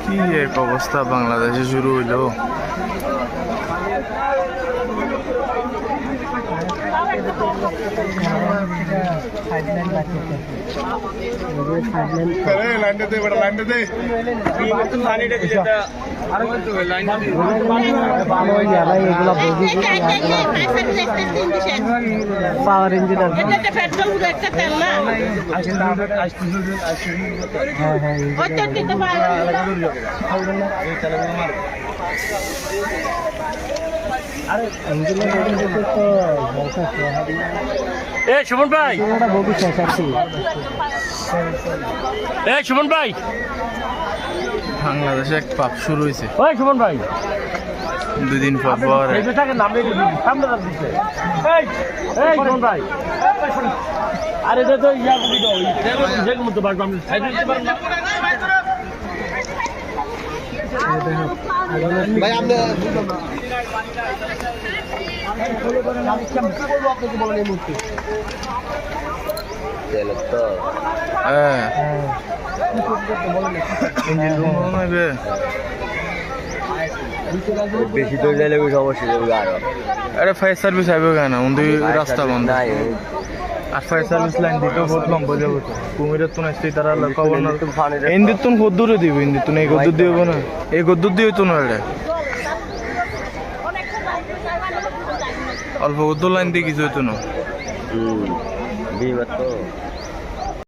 কি এক অবস্থা বাংলাদেশে শুরু হইল। পাওয়ার ইঞ্জিন সুমন ভাই, সুমন ভাই, বাংলাদেশে এক পাপ শুরু হয়েছে ওই সুমন ভাই, 2 দিন পর পর। সুমন ভাই, আরে তো ইয়া মতো পারবো আমি ভাই আমরা বেশি দূর যাইলে সমস্যা যাবে আরো। আরে ফায়ার সার্ভিস আইবে কেন? রাস্তা বন্ধ আর ফায়ার সার্ভিস লাইন দিতেও বহুত লম্বা যাবো তো। কুমিরের তো আসতে তারা খবর না। ইন্দির তুন কদ্দূরে দিব? ইন্দির তুন এই গদ্দুর দিব না, এই গদ্দুর দিয়ে তো না। অল্প গদ্দুর লাইন দিয়ে কিছু হইতো না।